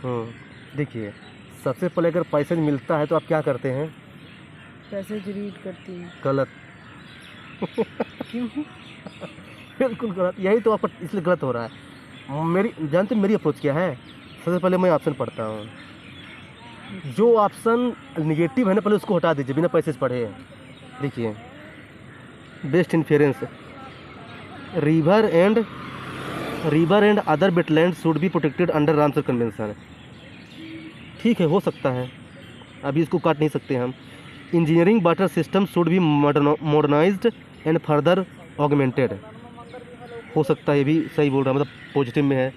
देखिए, सबसे पहले अगर पैसेज मिलता है तो आप क्या करते हैं? पैसेज रीड करती हूँ। गलत। क्यों? बिल्कुल गलत, यही तो आपका इसलिए गलत हो रहा है। जानते मेरी अप्रोच क्या है? सबसे पहले मैं ऑप्शन पढ़ता हूँ, जो ऑप्शन निगेटिव है ना पहले उसको हटा दीजिए बिना पैसेज पढ़े। देखिए, best inference, river and other wetland should be protected under Ramsar convention. ठीक है, हो सकता है, अभी इसको काट नहीं सकते हम। Engineering water system should be modernised and further augmented. हो सकता है, ये भी सही बोल रहा है, मतलब पॉजिटिव में है।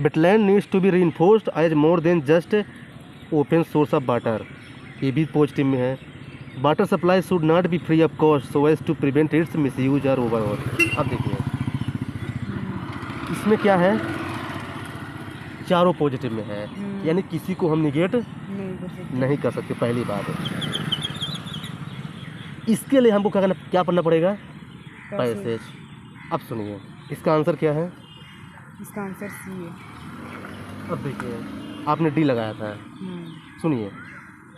Wetland needs to be reinforced as more than just open source of water. ये भी पॉजिटिव में है। Water supply should not be free of cost so as to prevent its misuse और ओवरऑल। अब देखिए, इसमें क्या है, चारों पॉजिटिव में है, यानी किसी को हम निगेट नहीं कर सकते। पहली बात है, इसके लिए हमको क्या पढ़ना पड़ेगा? पैसेज। अब सुनिए, इसका आंसर क्या है? इसका आंसर सी है। अब देखिए, आपने डी लगाया था। सुनिए,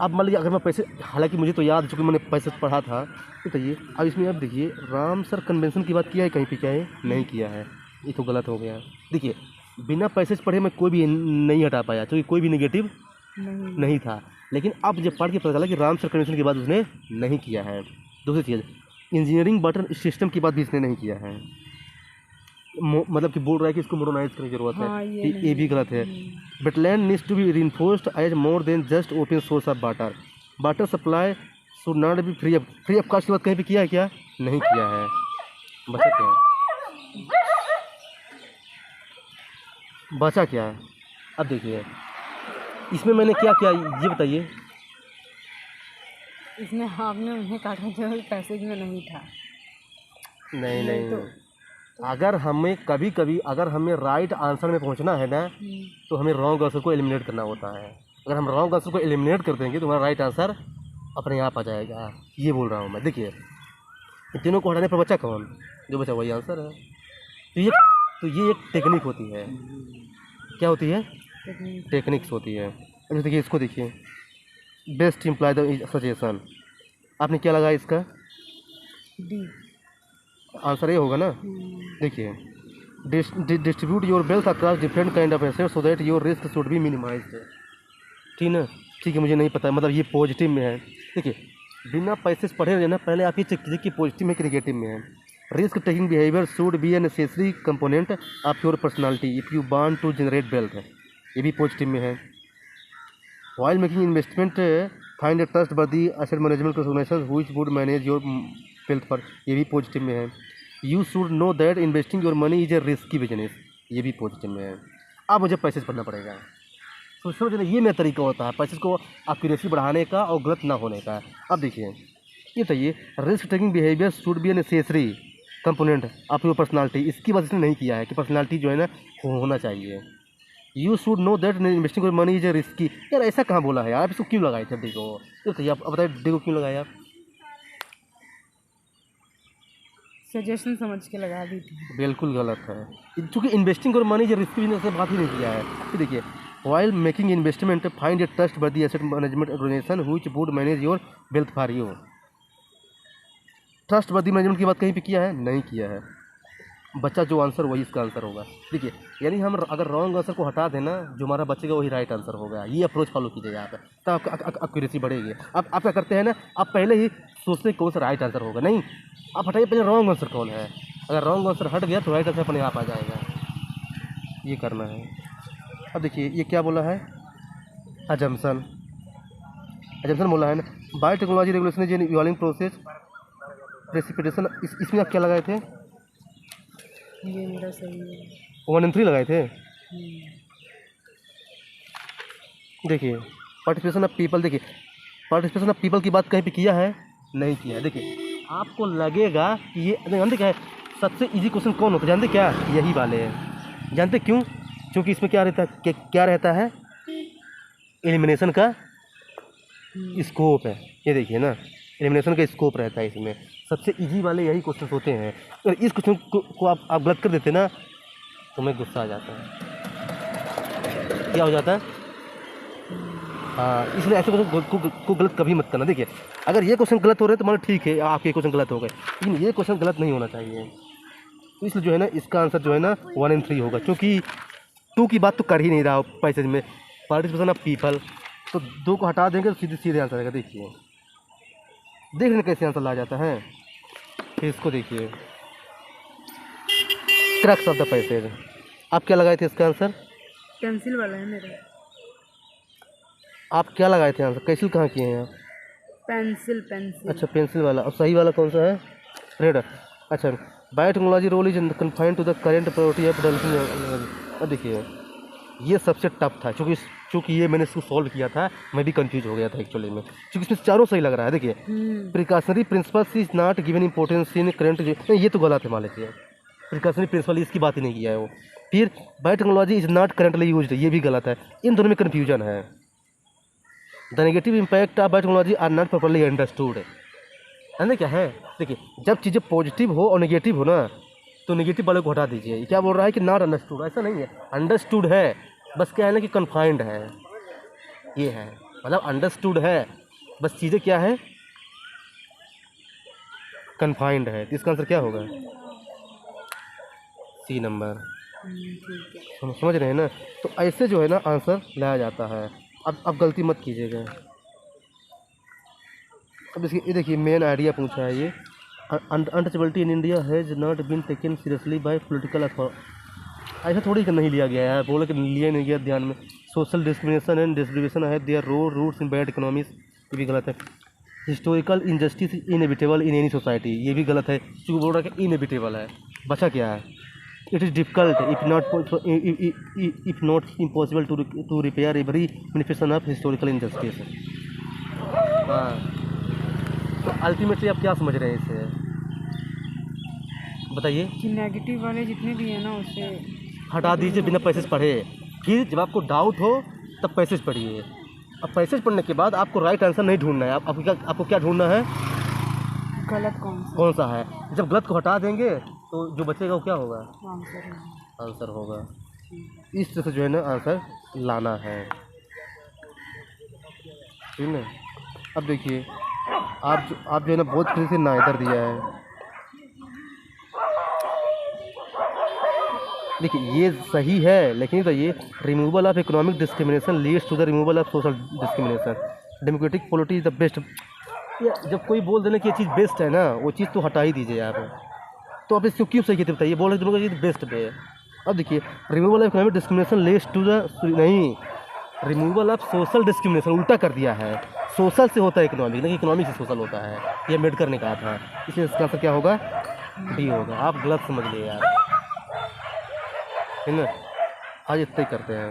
अब मान लीजिए अगर मैं पैसे, हालांकि मुझे तो याद है चूँकि मैंने पैसे पढ़ा था, बताइए। अब इसमें अब देखिए, रामसर कन्वेंशन की बात किया है कहीं पे? क्या है? नहीं किया है, ये तो गलत हो गया। देखिए, बिना पैसेज पढ़े मैं कोई भी नहीं हटा पाया क्योंकि कोई भी नेगेटिव नहीं था। लेकिन अब जब पढ़ के पता चला कि रामसर कन्वेंशन की बात उसने नहीं किया है। दूसरी चीज़, इंजीनियरिंग वाटर सिस्टम की बात भी इसने नहीं किया है, मतलब कि बोल रहा है कि इसको मॉडर्नाइज करने की जरूरत है। हाँ, ये भी गलत है। Wetland needs to be reinforced as more than just open source of water. Water supply should not be free of cost की बात कहीं पे किया है? क्या नहीं किया है। बचा क्या है? बचा क्या है? अब देखिए, इसमें मैंने क्या किया ये बताइए। इसमें आपने उन्हें काटा जो पैसेज में नहीं था। नहीं, अगर हमें कभी कभी अगर हमें राइट आंसर में पहुंचना है ना, तो हमें रॉन्ग आंसर को एलिमिनेट करना होता है। अगर हम रॉन्ग आंसर को एलिमिनेट कर देंगे तो हमारा राइट आंसर अपने आप आ जाएगा, ये बोल रहा हूँ मैं। देखिए, इन तीनों को हटाने पर बचा कौन? जो बचा वही आंसर है। तो ये एक टेक्निक होती है। क्या होती है? टेक्निक्स होती है। अब देखिए, इसको देखिए, बेस्ट इम्प्लाई द सजेशन। आपने क्या लगाया इसका? डी। आंसर ये होगा ना। देखिए, distribute your wealth across different kind of assets so that your risk should be minimised. ठीक ना? ठीक है, मुझे नहीं पता, मतलब ये पॉजिटिव में है। देखिए, बिना पैसे पढ़े रहना, पहले आप ये चेक कीजिए कि पॉजिटिव में कि नेगेटिव में है। Risk taking behaviour should be a necessary component of your personality if you want to generate wealth. ये भी पॉजिटिव में है। While making investment find a trustworthy asset management organisation which would manage your wealth for. ये भी positive में है। You should know that investing your money is a risky business. ये भी पॉजिटिव में है। अब मुझे पैसेज पढ़ना पड़ेगा। तो समझ ये मेरा तरीका होता है पैसेज को एक्यूरेसी बढ़ाने का और गलत ना होने का। अब देखिए, ये बताइए, risk taking behaviour should be a necessary component of your personality. इसकी वजह से नहीं किया है कि पर्सनालिटी जो है ना होना चाहिए। You should know that investing your money is a risky. यार ऐसा कहाँ बोला है यार? इसको क्यों लगाए थे डी को? तो बताइए, आप बताइए डी को क्यों लगाया आप? सजेशन समझ के लगा दी थी। बिल्कुल गलत है, क्योंकि इन्वेस्टिंग और मनी जो रिस्क बिजनेस से बात ही नहीं किया है। फिर देखिए, while making investment find a trustworthy asset management organisation which would manage your wealth for you. Trustworthy management की बात कहीं पे किया है? नहीं किया है। बच्चा जो आंसर वही इसका आंसर होगा। देखिए, यानी हम अगर रॉन्ग आंसर को हटा देना, जो हमारा बचेगा वही राइट आंसर होगा। ये अप्रोच फॉलो कीजिएगा आप, तब आपका एक्यूरेसी बढ़ेगी। आप क्या करते हैं ना, आप पहले ही सोचते हैं कौन सा राइट आंसर होगा। नहीं, आप हटाइए पहले रॉन्ग आंसर कौन है। अगर रॉन्ग आंसर हट गया तो राइट आंसर अपने आप आ जाएगा। ये करना है। अब देखिए, ये क्या बोला है? अजम्पशन बोला है ना। Bio technology regulation is an evolving process precipitation. इसमें आप क्या लगाए थे? ये मेरा सही है। 1 and 3 लगाए थे। देखिए, पार्टिसिपेशन ऑफ पीपल। देखिए, पार्टिसिपेशन ऑफ पीपल की बात कहीं पे किया है? नहीं किया है। देखिए, आपको लगेगा कि ये जानते क्या है, सबसे इजी क्वेश्चन कौन होता है जानते क्या? यही वाले हैं। जानते क्यों? क्योंकि इसमें क्या रहता है एलिमिनेशन का स्कोप है। ये देखिए ना, एलिमिनेशन का स्कोप रहता है इसमें। सबसे इजी वाले यही क्वेश्चन होते हैं। अगर इस क्वेश्चन को आप गलत कर देते ना तो मैं गुस्सा आ जाता है। क्या हो जाता है? हाँ, इसलिए ऐसे क्वेश्चन को गलत कभी मत करना। देखिए अगर ये क्वेश्चन गलत हो रहे हैं तो मतलब ठीक है, आपके क्वेश्चन गलत हो गए, लेकिन ये क्वेश्चन गलत नहीं होना चाहिए। तो इसलिए जो है ना इसका आंसर जो है ना 1 and 3 होगा, क्योंकि 2 की बात तो कर ही नहीं रहा पैसेज में, पार्टिसिपेशन ऑफ पीपल, तो 2 को हटा देंगे तो सीधे सीधे आंसर आएगा। देखिए देख रहे कैसे आंसर ला जाता है। फिर इसको देखिए, क्रक्स ऑफ द पैसेज, आप क्या लगाए थे इसका आंसर? पेंसिल वाला है मेरा। आप क्या लगाए थे आंसर? कैंसिल कहाँ किए हैं आप? Pencil pencil. अच्छा पेंसिल वाला। और सही वाला कौन सा है? रेड। अच्छा, biotechnology role is confined to the current priority of developing. अब देखिए ये सबसे टफ था, चूँकि ये मैंने इसको सॉल्व किया था, मैं भी कंफ्यूज हो गया था एक्चुअली में, क्योंकि इसमें चारों सही लग रहा है। देखिए precautionary principles is not given importance in current, ये तो गलत है, मान लीजिए प्रिकॉशनरी प्रिंसिपल इसकी बात ही नहीं किया है वो। फिर biotechnology is not currently used, ये भी गलत है, इन दोनों में कन्फ्यूजन है। The negative impact of biotechnology are not properly understood, है ना? क्या है, देखिए जब चीज़ें पॉजिटिव हो और नेगेटिव हो ना, तो नेगेटिव वाले को हटा दीजिए। ये क्या बोल रहा है कि नॉट अंडरस्टूड, ऐसा नहीं है, अंडरस्टूड है, बस क्या है ना कि कन्फाइंड है, ये है, मतलब अंडरस्टूड है, बस चीज़ें क्या है, कन्फाइंड है। तो इसका आंसर क्या होगा? C number. ठीक है। समझ रहे हैं ना? तो ऐसे जो है ना आंसर लाया जाता है। अब गलती मत कीजिएगा। अब इसकी ये देखिए मेन आइडिया पूछा है ये, untouchability in India has not been taken seriously by political authority. ऐसा थोड़ी कि नहीं लिया गया है, बोले कि लिया नहीं गया ध्यान में। सोशल डिस्क्रिमिनेशन एंड डिस्क्रिमिनेशन है their roots in bad economies, ये भी गलत है। Historical injustice inevitable in any society, ये भी गलत है, क्योंकि बोल रहा है कि इनएविटेबल है। बचा क्या है? It is difficult if not impossible to repair every manifestation of historical injustice. हाँ, तो अल्टीमेटली आप क्या समझ रहे हैं इससे, बताइए? कि नेगेटिव वाले जितने भी हैं ना उसे हटा दीजिए बिना पैसेज पढ़े। फिर जब आपको डाउट हो तब पैसेज पढ़िए। अब पैसेज पढ़ने के बाद आपको राइट आंसर नहीं ढूंढना है, आपको क्या ढूंढना है? गलत कौन सा है। जब गलत को हटा देंगे तो जो बचेगा वो क्या होगा? आंसर। आंसर होगा। इस तरह से जो है ना आंसर लाना है, ठीक है। अब देखिए आप जो है ना बहुत फिर से ना इधर दिया है। देखिए ये सही है, लेकिन तो ये removal of economic discrimination leads to the removal of social discrimination. Democratic polity is the best. जब कोई बोल देना कि ये चीज़ बेस्ट है ना, वो चीज़ तो हटा ही दीजिए आप। तो आप इसको क्यों सही कहते बताइए? बोल रहे डेमोक्रेसी बेस्ट पे है। अब देखिए removal of economic discrimination leads to the, नहीं, रिमूवल ऑफ सोशल डिस्क्रिमिनेशन उल्टा कर दिया है। सोशल से होता है इकोनॉमिक, नहीं इकोनॉमिक से सोशल होता है, ये अम्बेडकर ने कहा था। इसलिए इसका आंसर क्या होगा? डी होगा। आप गलत समझ लिए यार, है ना? आज इतना ही करते हैं।